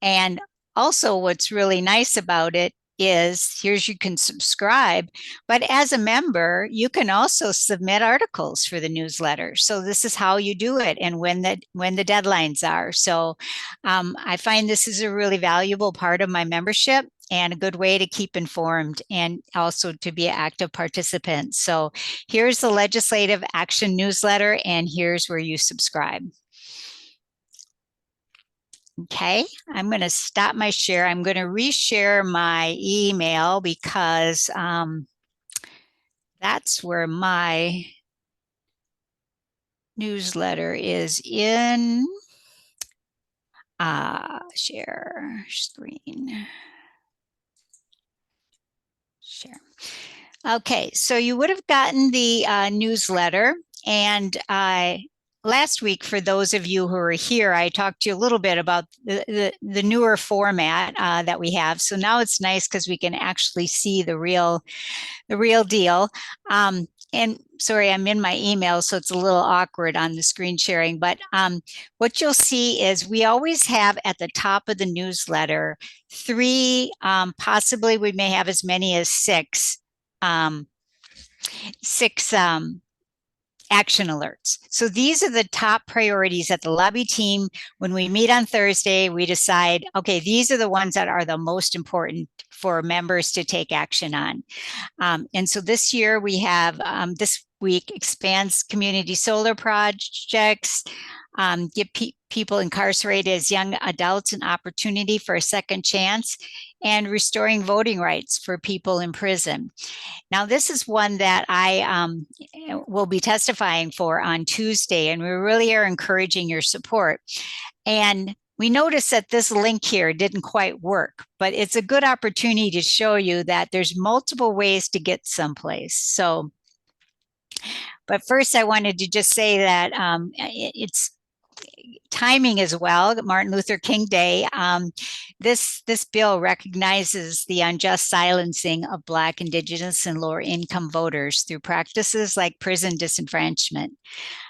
And also what's really nice about it is you can subscribe, but as a member, you can also submit articles for the newsletter. So this is how you do it and when the deadlines are. So I find this is a really valuable part of my membership and a good way to keep informed and also to be an active participant. So here's the Legislative Action newsletter, and here's where you subscribe. Okay, I'm going to stop my share. I'm going to reshare my email because that's where my newsletter is in. Share screen. Share. Okay, so you would have gotten the newsletter, and last week, for those of you who are here, I talked to you a little bit about the newer format that we have. So now it's nice because we can actually see the real deal. And sorry, I'm in my email, so it's a little awkward on the screen sharing. But what you'll see is we always have at the top of the newsletter 3, possibly we may have as many as 6 action alerts. So these are the top priorities at the lobby team. When we meet on Thursday, we decide, okay, these are the ones that are the most important for members to take action on. And so this year we have, this week, expands community solar projects, give people incarcerated as young adults an opportunity for a second chance, and restoring voting rights for people in prison. Now, this is one that I will be testifying for on Tuesday, and we really are encouraging your support. And we noticed that this link here didn't quite work, but it's a good opportunity to show you that there's multiple ways to get someplace. So, but first I wanted to just say that it's timing as well, Martin Luther King Day. This bill recognizes the unjust silencing of Black, Indigenous, and lower income voters through practices like prison disenfranchisement,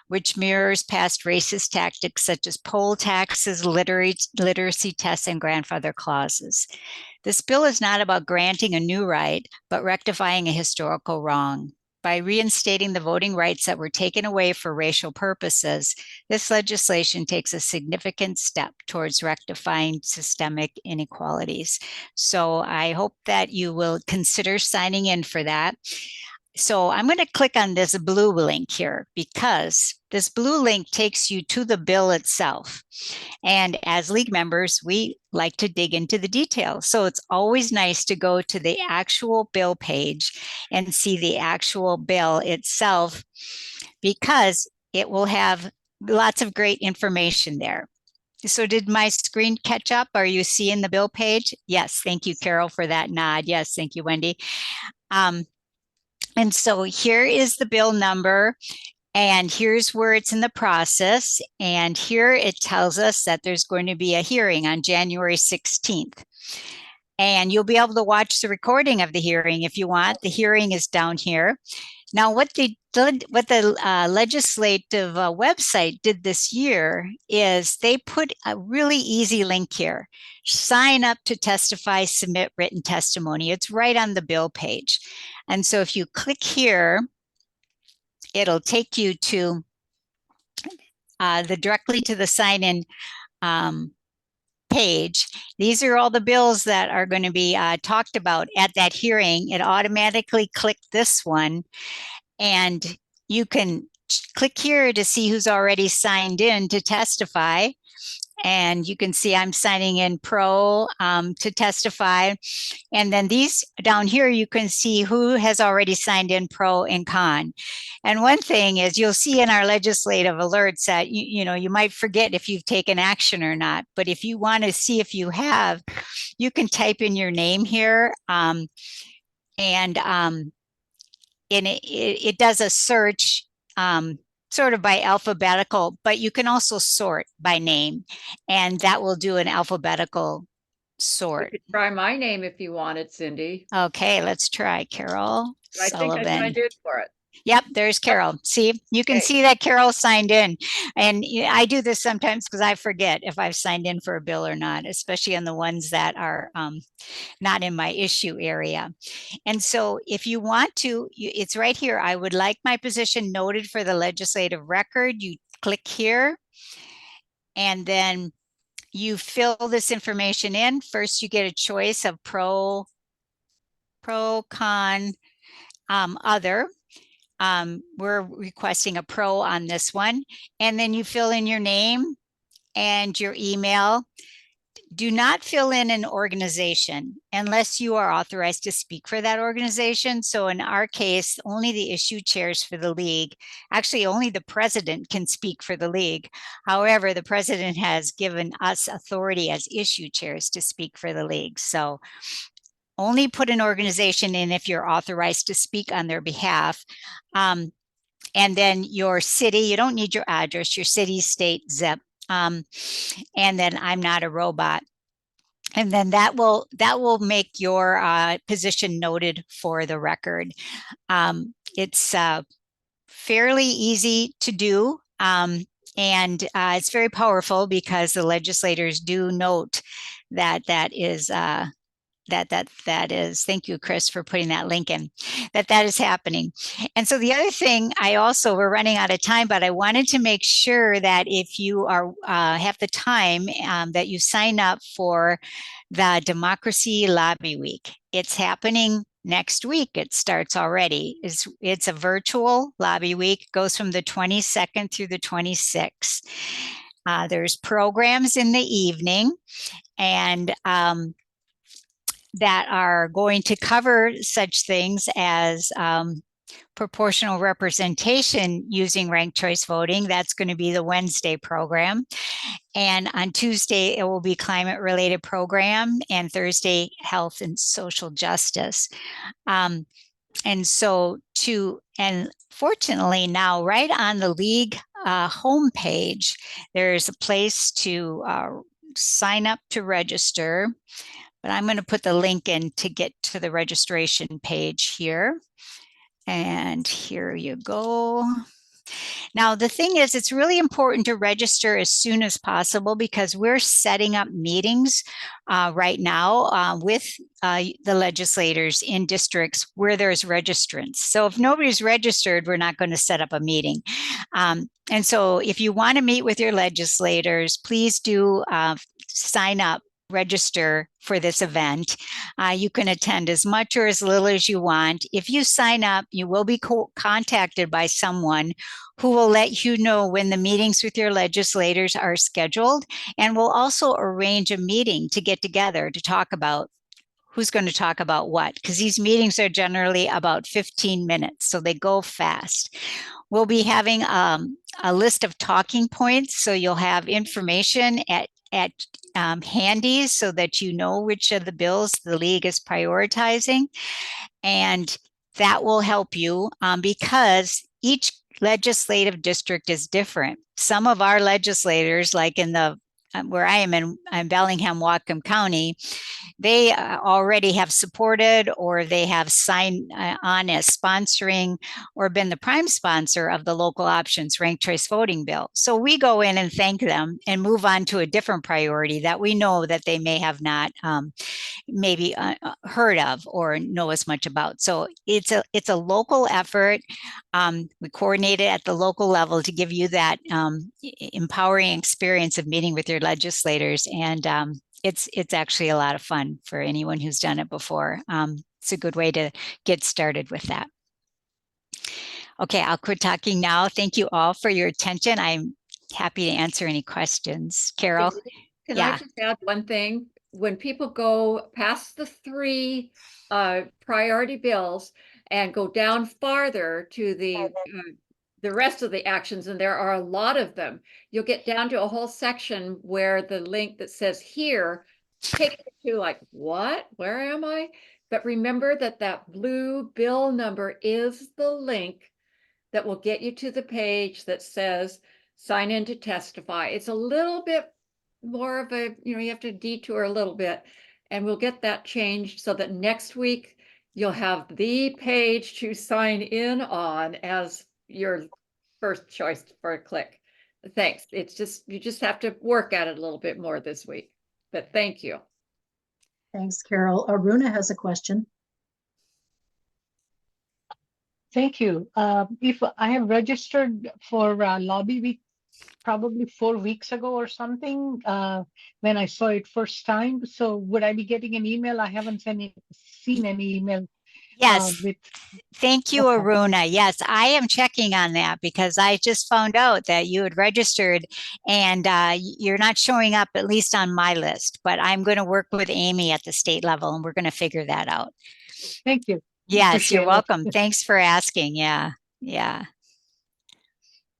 which mirrors past racist tactics such as poll taxes, literacy tests, and grandfather clauses. This bill is not about granting a new right, but rectifying a historical wrong. By reinstating the voting rights that were taken away for racial purposes, this legislation takes a significant step towards rectifying systemic inequalities. So I hope that you will consider signing in for that. So I'm going to click on this blue link here because this blue link takes you to the bill itself. And as league members, we like to dig into the details. So it's always nice to go to the actual bill page and see the actual bill itself because it will have lots of great information there. So did my screen catch up? Are you seeing the bill page? Yes, thank you, Carol, for that nod. Yes, thank you, Wendy. And so here is the bill number, and here's where it's in the process. And here it tells us that there's going to be a hearing on January 16th. And you'll be able to watch the recording of the hearing if you want. The hearing is down here. Now, what the legislative website did this year is they put a really easy link here. Sign up to testify, submit written testimony. It's right on the bill page. And so if you click here, it'll take you to directly to the sign-in page. These are all the bills that are going to be talked about at that hearing. It automatically clicked this one, and you can click here to see who's already signed in to testify. And you can see I'm signing in pro to testify. And then these down here, you can see who has already signed in pro and con. And one thing is you'll see in our legislative alerts that, you might forget if you've taken action or not. But if you want to see if you have, you can type in your name here. And it does a search sort of by alphabetical, but you can also sort by name, and that will do an alphabetical sort. You could try my name if you wanted, Cindy. Okay, let's try Carol Sullivan. I think I signed in for it. Yep, there's Carol. See, you can see that Carol signed in. And I do this sometimes because I forget if I've signed in for a bill or not, especially on the ones that are not in my issue area. And so if you want to, it's right here. I would like my position noted for the legislative record. You click here, and then you fill this information in. First, you get a choice of pro, con, other. We're requesting a pro on this one. And then you fill in your name and your email. do not fill in an organization unless you are authorized to speak for that organization. So in our case, only the issue chairs for the league, actually only the president can speak for the league. However, the president has given us authority as issue chairs to speak for the league. So only put an organization in if you're authorized to speak on their behalf. And then your city, you don't need your address, your city, state, zip. And then I'm not a robot. And then that will make your position noted for the record. It's fairly easy to do. And it's very powerful because the legislators do note that is that is, thank you, Chris, for putting that link in, that is happening. And so the other thing, we're running out of time, but I wanted to make sure that if you are have the time, that you sign up for the Democracy Lobby Week. It's happening next week. It starts already. It's a virtual lobby week, goes from the 22nd through the 26th. There's programs in the evening, and that are going to cover such things as proportional representation using ranked choice voting. That's going to be the Wednesday program. And on Tuesday, it will be climate related program, and Thursday, health and social justice. And fortunately now, right on the league homepage, there's a place to sign up to register. But I'm going to put the link in to get to the registration page here. And here you go. Now, the thing is, it's really important to register as soon as possible because we're setting up meetings right now with the legislators in districts where there's registrants. So if nobody's registered, we're not going to set up a meeting. And so if you want to meet with your legislators, please do sign up, register for this event. You can attend as much or as little as you want. If you sign up, you will be contacted by someone who will let you know when the meetings with your legislators are scheduled, and will also arrange a meeting to get together to talk about who's going to talk about what, because these meetings are generally about 15 minutes, so they go fast. We'll be having a list of talking points, so you'll have information at handy so that you know which of the bills the league is prioritizing. And that will help you because each legislative district is different. Some of our legislators, like in the where I am in Bellingham, Whatcom County, they already have supported or they have signed on as sponsoring or been the prime sponsor of the local options ranked choice voting bill. So we go in and thank them and move on to a different priority that we know that they may have not maybe heard of or know as much about. So it's a local effort. We coordinate it at the local level to give you that empowering experience of meeting with your legislators, and it's actually a lot of fun for anyone who's done it before. It's a good way to get started with that. Okay, I'll quit talking now. Thank you all for your attention. I'm happy to answer any questions. Carol? Can I just add one thing? When people go past the 3 priority bills and go down farther to the rest of the actions, and there are a lot of them, you'll get down to a whole section where the link that says here takes you to like, what? Where am I? But remember that blue bill number is the link that will get you to the page that says sign in to testify. It's a little bit more of a, you have to detour a little bit, and we'll get that changed so that next week you'll have the page to sign in on as your first choice for a click. Thanks. It's just, you just have to work at it a little bit more this week, but thank you. Thanks, Carol. Aruna has a question. Thank you. If I have registered for Lobby Week probably 4 weeks ago or something, when I saw it first time, so would I be getting an email? I haven't seen any email Yes. with Thank you, okay. Aruna. Yes, I am checking on that because I just found out that you had registered and you're not showing up, at least on my list. But I'm going to work with Amy at the state level and we're going to figure that out. Thank you. Yes, you're Appreciate it. welcome. Thanks for asking. Yeah. Yeah.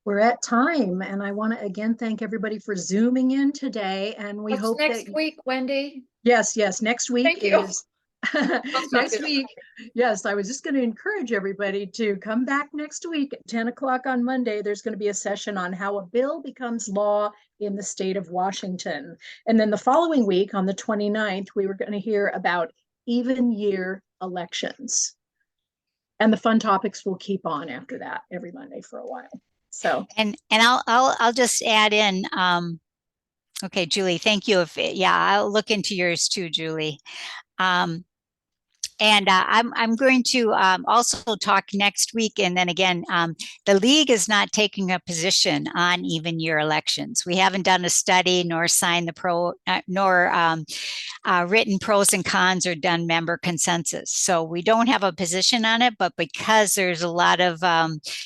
We're at time, and I want to again thank everybody for Zooming in today. And we What's hope next that week, Wendy? yes, next week Thank you. is Sounds next good. week. Yes, I was just going to encourage everybody to come back next week at 10 o'clock on Monday. There's going to be a session on how a bill becomes law in the state of Washington. And then the following week on the 29th, we were going to hear about even year elections. And the fun topics will keep on after that every Monday for a while. So, And I'll just add in, okay, Julie, thank you. Yeah, I'll look into yours too, Julie. And I'm going to also talk next week. And then again, the league is not taking a position on even year elections. We haven't done a study nor signed the written pros and cons or done member consensus. So we don't have a position on it, but because there's a lot of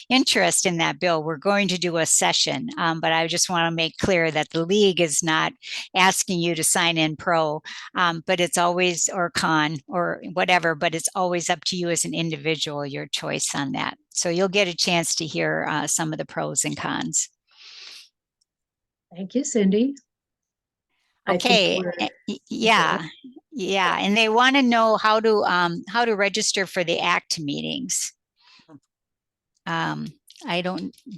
interest in that bill, we're going to do a session. But I just want to make clear that the league is not asking you to sign in pro, but it's always, or con or whatever, but it's always up to you as an individual, your choice on that. So you'll get a chance to hear some of the pros and cons. thank you, Cindy. Okay. Yeah. Yeah. And they want to know how to register for the ACT meetings. Do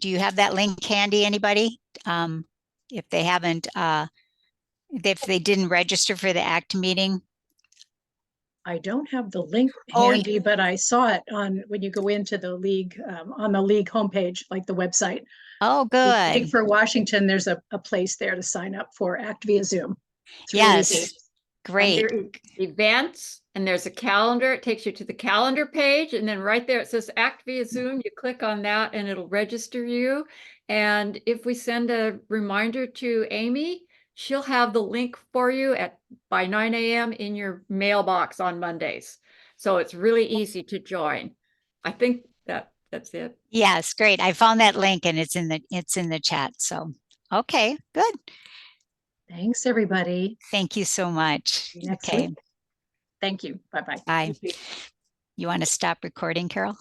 you have that link handy, anybody? If they haven't, if they didn't register for the ACT meeting. I don't have the link handy, but I saw it on when you go into the league, on the league homepage, like the website. Oh, good. League for Washington, there's a place there to sign up for ACTviaZoom. It's really Yes. easy. Great. And there is events and there's a calendar. It takes you to the calendar page. And then right there, it says ACTviaZoom. You click on that and it'll register you. And if we send a reminder to Amy, she'll have the link for you by 9 a.m. in your mailbox on Mondays. So it's really easy to join. I think that's it. Yes, great. I found that link and it's in the chat. So, okay, good. Thanks, everybody. Thank you so much. Next Okay. week. Thank you. Bye-bye. Bye. You want to stop recording, Carol?